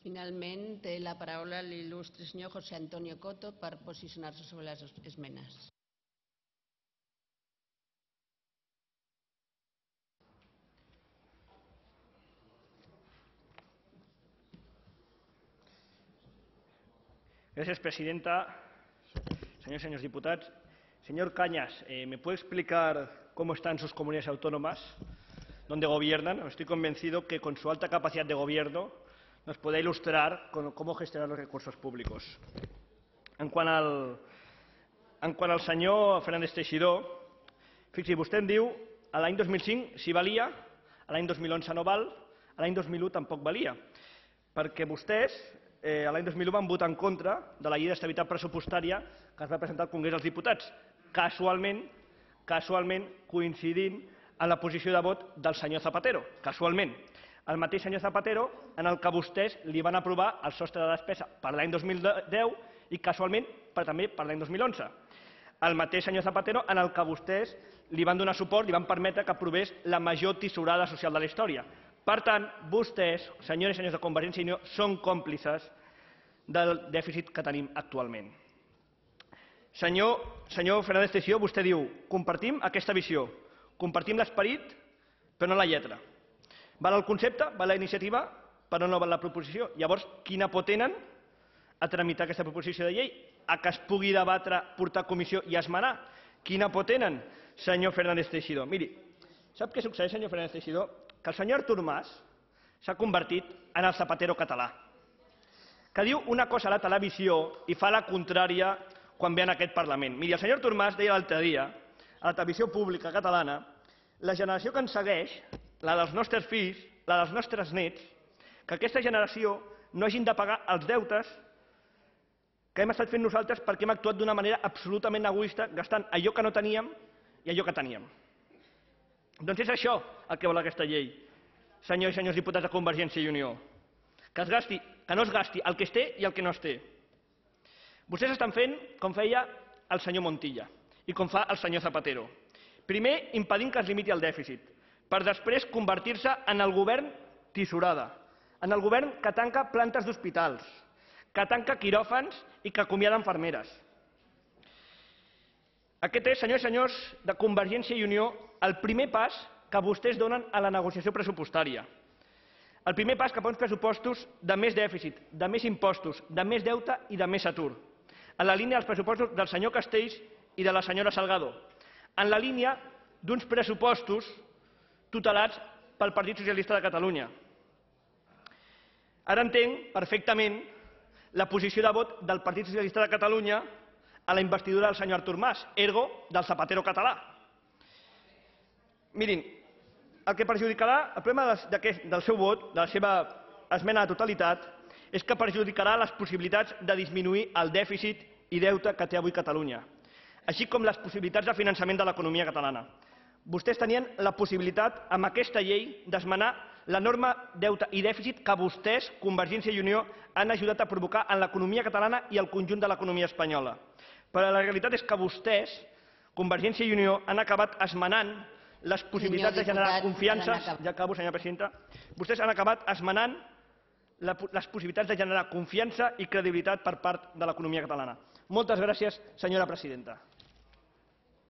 Finalment, té la paraula l'il·lustre senyor José Antonio Coto per posicionar-se sobre les esmenes. Gracias, presidenta. Señores y señores diputados. Señor Cañas, ¿me puede explicar cómo están sus comunidades autónomas, dónde gobiernan? Estoy convencido que con su alta capacidad de gobierno nos podrà il·lustrar cómo gestionar los recursos públicos. En quant al senyor Fernández Teixidó, fixi, vostè em diu que l'any 2005 sí valia, l'any 2011 no val, l'any 2001 tampoc valia, perquè vostès l'any 2001 van votar en contra de la llei d'estabilitat pressupostària que es va presentar al Congrés dels Diputats, casualment coincidint amb la posició de vot del senyor Zapatero, casualment. El mateix senyor Zapatero en el que vostès li van aprovar el sostre de despesa per l'any 2010 i casualment també per l'any 2011. El mateix senyor Zapatero en el que vostès li van donar suport, li van permetre que aprovés la major tisorada social de la història. Per tant, vostès, senyores i senyors de Convergència i Unió, són còmplices del dèficit que tenim actualment. Senyor Fernández Teixidó, vostè diu: compartim aquesta visió, compartim l'esperit, però no la lletra. Val el concepte, val la iniciativa, però no val la proposició. Llavors, quina por tenen a tramitar aquesta proposició de llei? A que es pugui debatre, portar a comissió i esmenar? Quina por tenen, senyor Fernández Teixidó? Miri, sap què succeeix, senyor Fernández Teixidó? Que el senyor Artur Mas s'ha convertit en el Zapatero català, que diu una cosa a la televisió i fa la contrària quan ve en aquest Parlament. Miri, el senyor Artur Mas deia l'altre dia a la televisió pública catalana: la generació que ens segueix, la dels nostres fills, la dels nostres nets, que aquesta generació no hagin de pagar els deutes que hem estat fent nosaltres perquè hem actuat d'una manera absolutament egoista, gastant allò que no teníem i allò que teníem. Doncs és això el que vol aquesta llei, senyors i senyors diputats de Convergència i Unió, que no es gasti el que es té i el que no es té. Vostès estan fent com feia el senyor Montilla i com fa el senyor Zapatero. Primer, impedint que es limiti el dèficit, per després convertir-se en el govern tisorada, en el govern que tanca plantes d'hospitals, que tanca quiròfans i que acomiada infermeres. Aquest és, senyors i senyors de Convergència i Unió, el primer pas que vostès donen a la negociació pressupostària. El primer pas cap a uns pressupostos de més dèficit, de més impostos, de més deute i de més atur. En la línia dels pressupostos del senyor Castells i de la senyora Salgado. En la línia d'uns pressupostos tutelats pel Partit Socialista de Catalunya. Ara entenc perfectament la posició de vot del Partit Socialista de Catalunya a la investidura del senyor Artur Mas, ergo del Zapatero català. Mirin, el que perjudicarà, el problema del seu vot, de la seva esmena a la totalitat, és que perjudicarà les possibilitats de disminuir el dèficit i deute que té avui Catalunya, així com les possibilitats de finançament de l'economia catalana. Vostès tenien la possibilitat, amb aquesta llei, d'esmenar l'enorme deute i dèficit que vostès, Convergència i Unió, han ajudat a provocar en l'economia catalana i el conjunt de l'economia espanyola. Però la realitat és que vostès, Convergència i Unió, han acabat esmenant les possibilitats de generar confiança. Ja acabo, senyora presidenta. Vostès han acabat esmenant les possibilitats de generar confiança i credibilitat per part de l'economia catalana. Moltes gràcies, senyora presidenta.